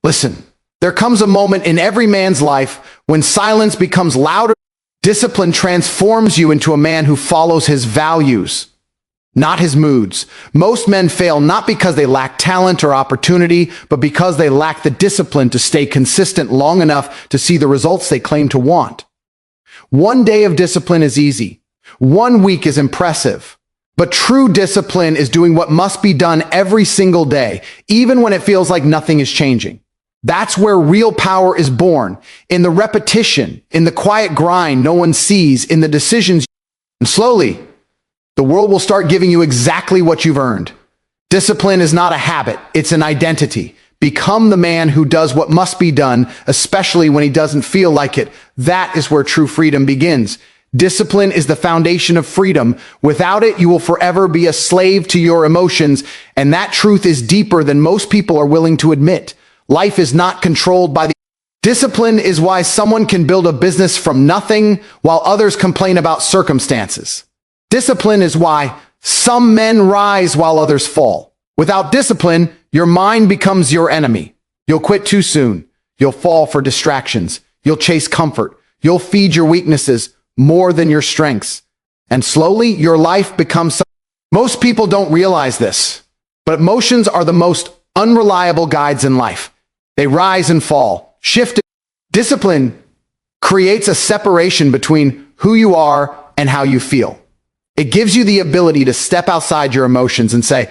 Listen, there comes a moment in every man's life when silence becomes louder. Discipline transforms you into a man who follows his values, not his moods. Most men fail not because they lack talent or opportunity, but because they lack the discipline to stay consistent long enough to see the results they claim to want. One day of discipline is easy. 1 week is impressive. But true discipline is doing what must be done every single day, even when it feels like nothing is changing. That's where real power is born, in the repetition, in the quiet grind no one sees, in the decisions. And slowly, the world will start giving you exactly what you've earned. Discipline is not a habit, it's an identity. Become the man who does what must be done, especially when he doesn't feel like it. That is where true freedom begins. Discipline is the foundation of freedom. Without it, you will forever be a slave to your emotions, and that truth is deeper than most people are willing to admit. Life is not controlled by the... Discipline is why someone can build a business from nothing while others complain about circumstances. Discipline is why some men rise while others fall. Without discipline, your mind becomes your enemy. You'll quit too soon. You'll fall for distractions. You'll chase comfort. You'll feed your weaknesses more than your strengths. And slowly, your life becomes... Most people don't realize this, but emotions are the most unreliable guides in life. They rise and fall, shift. Discipline creates a separation between who you are and how you feel. It gives you the ability to step outside your emotions and say,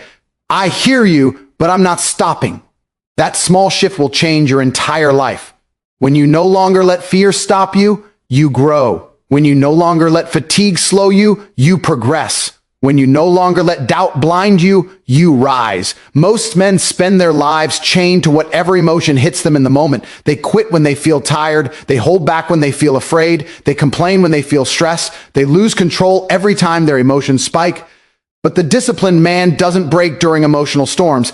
I hear you, but I'm not stopping. That small shift will change your entire life. When you no longer let fear stop you, you grow. When you no longer let fatigue slow you, you progress. When you no longer let doubt blind you, you rise. Most men spend their lives chained to whatever emotion hits them in the moment. They quit when they feel tired. They hold back when they feel afraid. They complain when they feel stressed. They lose control every time their emotions spike. But the disciplined man doesn't break during emotional storms.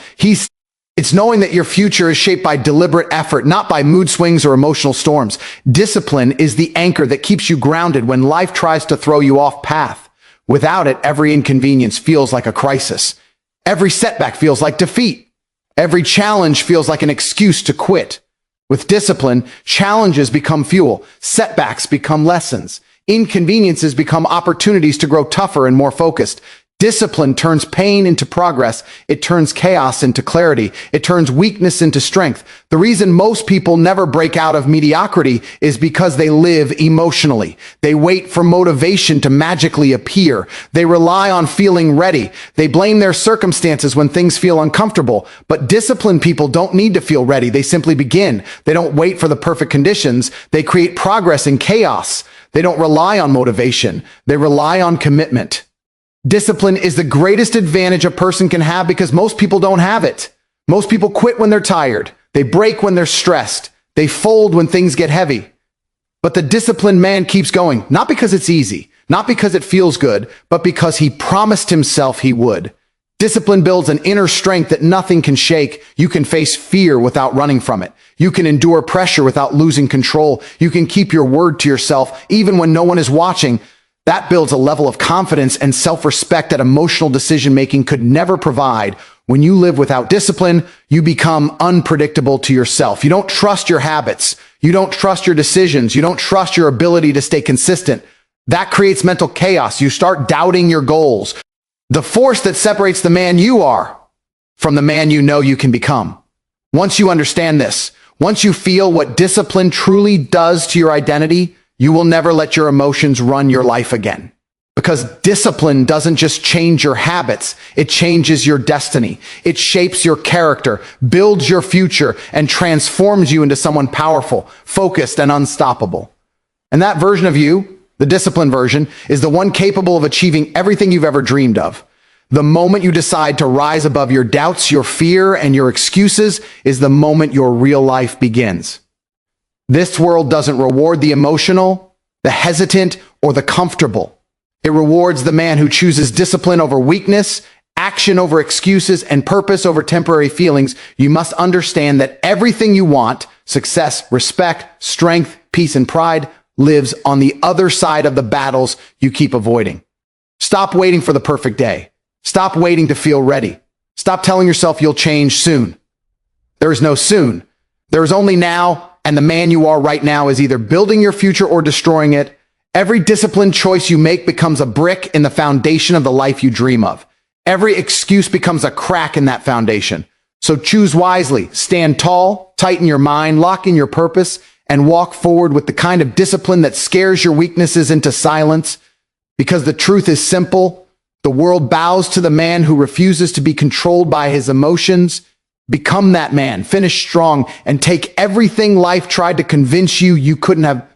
It's knowing that your future is shaped by deliberate effort, not by mood swings or emotional storms. Discipline is the anchor that keeps you grounded when life tries to throw you off path. Without it, every inconvenience feels like a crisis. Every setback feels like defeat. Every challenge feels like an excuse to quit. With discipline, challenges become fuel. Setbacks become lessons. Inconveniences become opportunities to grow tougher and more focused. Discipline turns pain into progress. It turns chaos into clarity. It turns weakness into strength. The reason most people never break out of mediocrity is because they live emotionally. They wait for motivation to magically appear. They rely on feeling ready. They blame their circumstances when things feel uncomfortable. But disciplined people don't need to feel ready. They simply begin. They don't wait for the perfect conditions. They create progress in chaos. They don't rely on motivation. They rely on commitment. Discipline is the greatest advantage a person can have because most people don't have it. Most people quit when they're tired. They break when they're stressed. They fold when things get heavy. But the disciplined man keeps going, not because it's easy, not because it feels good, but because he promised himself he would. Discipline builds an inner strength that nothing can shake. You can face fear without running from it. You can endure pressure without losing control. You can keep your word to yourself even when no one is watching. That builds a level of confidence and self-respect that emotional decision-making could never provide. When you live without discipline, you become unpredictable to yourself. You don't trust your habits. You don't trust your decisions. You don't trust your ability to stay consistent. That creates mental chaos. You start doubting your goals. The force that separates the man you are from the man you know you can become. Once you understand this, once you feel what discipline truly does to your identity, you will never let your emotions run your life again. Because discipline doesn't just change your habits, it changes your destiny. It shapes your character, builds your future, and transforms you into someone powerful, focused, and unstoppable. And that version of you, the disciplined version, is the one capable of achieving everything you've ever dreamed of. The moment you decide to rise above your doubts, your fear, and your excuses is the moment your real life begins. This world doesn't reward the emotional, the hesitant, or the comfortable. It rewards the man who chooses discipline over weakness, action over excuses, and purpose over temporary feelings. You must understand that everything you want, success, respect, strength, peace, and pride, lives on the other side of the battles you keep avoiding. Stop waiting for the perfect day. Stop waiting to feel ready. Stop telling yourself you'll change soon. There is no soon. There is only now, and the man you are right now is either building your future or destroying it. Every disciplined choice you make becomes a brick in the foundation of the life you dream of. Every excuse becomes a crack in that foundation. So choose wisely, stand tall, tighten your mind, lock in your purpose, and walk forward with the kind of discipline that scares your weaknesses into silence. Because the truth is simple. The world bows to the man who refuses to be controlled by his emotions. Become that man, finish strong, and take everything life tried to convince you you couldn't have